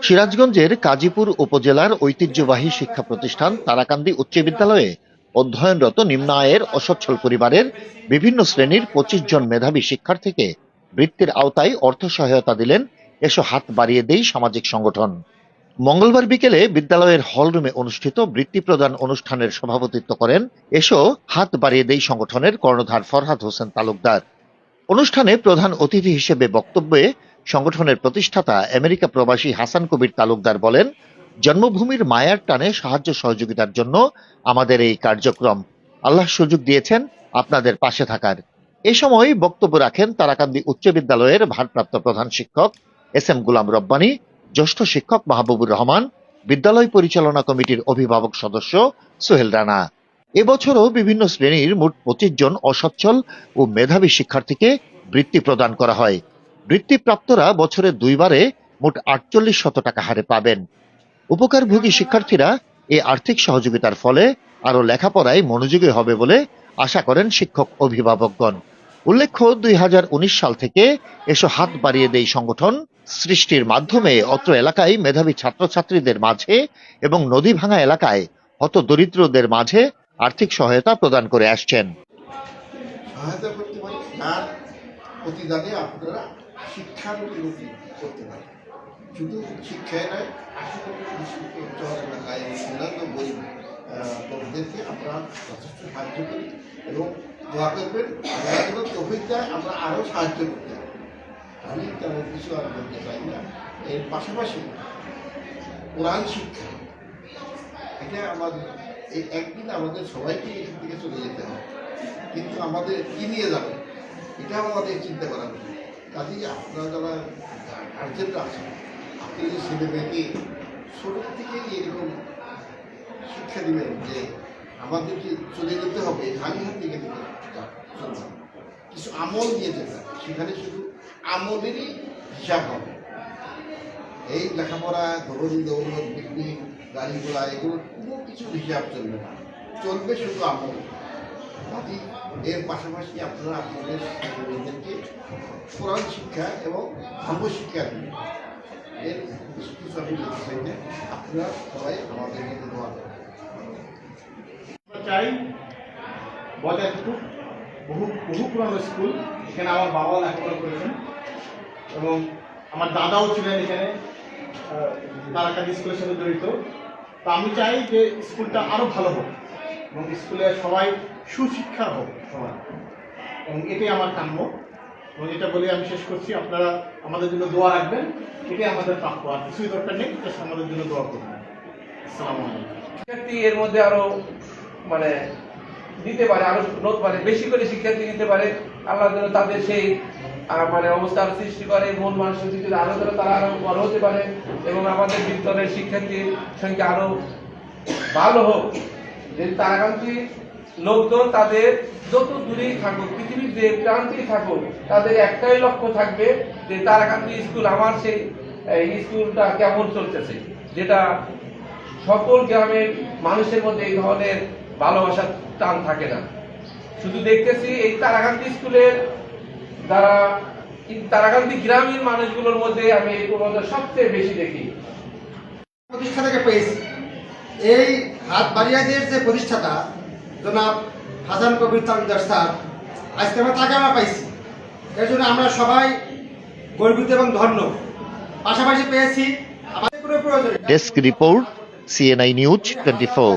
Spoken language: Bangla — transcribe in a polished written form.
সিরাজগঞ্জের কাজীপুর উপজেলার ঐতিহ্যবাহী শিক্ষা প্রতিষ্ঠান তারাকান্দি উচ্চ বিদ্যালয়ে অধ্যয়নরত নিম্ন আয়ের অসচ্ছল পরিবারের বিভিন্ন শ্রেণীর ২৫ জন মেধাবী শিক্ষার্থীকে বৃত্তির আওতায় অর্থ সহায়তা দিলেন এসো হাত বাড়িয়ে দেই সামাজিক সংগঠন। মঙ্গলবার বিকেলে বিদ্যালয়ের হলরুমে অনুষ্ঠিত বৃত্তি প্রদান অনুষ্ঠানের সভাপতিত্ব করেন এসো হাত বাড়িয়ে দেই সংগঠনের কর্ণধার ফরহাদ হোসেন তালুকদার। অনুষ্ঠানে প্রধান অতিথি হিসেবে বক্তব্যে সংগঠনের প্রতিষ্ঠাতা আমেরিকা প্রবাসী হাসান কবির তালুকদার বলেন, জন্মভূমির মায়ার টানে সাহায্য সহযোগিতার জন্য আমাদের এই কার্যক্রম। আল্লাহ সুযোগ দিয়েছেন আপনাদের পাশে থাকার। এ সময় বক্তব্য রাখেন তারাকান্দি উচ্চ বিদ্যালয়ের ভারপ্রাপ্ত প্রধান শিক্ষক এস এম গুলাম রব্বানী, জ্যেষ্ঠ শিক্ষক মাহবুবুর রহমান, বিদ্যালয় পরিচালনা কমিটির অভিভাবক সদস্য সোহেল রানা। এবছরও বিভিন্ন শ্রেণীর মোট ২৫ জন অসচ্ছল ও মেধাবী শিক্ষার্থীকে বৃত্তি প্রদান করা হয়। বৃত্তিপ্রাপ্তরা বছরে দুইবারে মোট ৪৮শত টাকা হারে পাবেন। উপকারভোগী শিক্ষার্থীরা এই আর্থিক সহযোগিতার ফলে আরো লেখাপড়ায় মনোযোগী হবে বলে আশা করেন শিক্ষক অভিভাবকগণ। উল্লেখ্য, ২০১৯ সাল থেকে এসো হাত বাড়িয়ে দেই সংগঠন সৃষ্টির মাধ্যমে অত্র এলাকায় মেধাবী ছাত্রছাত্রীদের মাঝে এবং নদী ভাঙা এলাকায় হতদরিদ্রদের মাঝে আর্থিক সহায়তা প্রদান করে আসছেন। সহায়তা করতে পারি যার প্রতিদানে আপনারা শিক্ষার উন্নতি করতে পারেন। শুধু শিক্ষায় নয়, আশেপাশে উচ্চ এলাকায় এবং অন্যান্য গরিব লোকদেরকে আমরা যথেষ্ট সাহায্য করি এবং দোয়া করবেন আল্লাহ তৌফিক দেয় আমরা আরও সাহায্য করতে পারি। আমি তেমন কিছু আর বলতে চাই না। এর পাশাপাশি কোরআন শিক্ষা, এটা আমাদের এই একদিন আমাদের সবাইকে এখান থেকে চলে যেতে হবে, কিন্তু আমাদের কি নিয়ে যাবে এটাও আমাদের চিন্তা করা উচিত। কাজেই আপনারা যারা গার্জেনরা আছেন, আপনি যে ছেলে মেয়েকে ছোট থেকেই এরকম শিক্ষা দিবেন যে আমাদেরকে চলে যেতে হবে, খালি হাত থেকে চলবে, কিছু আমল নিয়ে যেতে হবে, সেখানে শুধু আমলেরই হিসাব হবে। এই লেখাপড়া, ধরুন দৌলত, বিক্রি, গাড়ি ঘোড়া, এগুলো কোনো কিছু হিসাব চলবে না, চলবে শুধু আমল। বাকি এর পাশাপাশি আপনারা আপনাদের ছেলেমেয়েদেরকে কোরআন শিক্ষা এবং ধর্ম শিক্ষা দিন। এর কিছু আমি বলতে চাই যে আপনারা সবাই আমাদের মধ্যে দোয়া করেন। চাই বজায়পুর বহু পুরানো স্কুল, এখানে আমার বাবাও লেখাপড়া করেছেন এবং আমার দাদাও ছিলেন এখানে তারাকান্দি স্কুলের সাথে জড়িত। তো আমি চাই যে স্কুলটা আরও ভালো হোক এবং স্কুলে সবাই সুশিক্ষা হোক সবাই, এবং এটাই আমার কাম্য। এবং এটা বলে আমি শেষ করছি, আপনারা আমাদের জন্য দোয়া রাখবেন, এটাই আমাদের প্রাপ্য, আর কিছুই দরকার নেই, আমাদের জন্য দোয়া করবেন। আসসালামু আলাইকুম। শিক্ষার্থী এর মধ্যে আরো দিতে পারে, আরো বেশি করে শিক্ষার্থী দিতে পারে, আল্লাহ যেন তাদের সেই অবস্থার সৃষ্টি করে, মন মানসিক আরো যেন তারা আরো বড় হতে পারে এবং আমাদের বিদ্যালয়ের শিক্ষার্থীর সংখ্যা আরো ভালো হোক। যে তারাকান্দি লোকজন তাদের যত দূরেই থাকুক, পৃথিবীর যে প্রান্তেই থাকুক, তাদের একটাই লক্ষ্য থাকবে যে তারাকান্দি স্কুল, আমার সেই স্কুলটা কেমন চলতেছে, যেটা সকল গ্রামের মানুষের মধ্যে এই ধরনের ভালোবাসার টান থাকে না। শুধু দেখতেছি এই তারাকান্দি স্কুলের দ্বারা তারাকান্দি গ্রামীণ মানুষগুলোর মধ্যে আমি এই প্রবণতা সবচেয়ে বেশি দেখি। প্রতিষ্ঠা থেকে পেয়েছি। এই হাত বাড়িয়াদের যে প্রতিষ্ঠাতা জনাব হাসান কবির তালুকদার স্যার, আজকে তাকে আমরা পাইছি, এর জন্য আমরা সবাই গর্বিত এবং ধন্য। পাশাপাশি পেয়েছি আমাদের কোনো প্রয়োজন। Desk report, CNI news 24।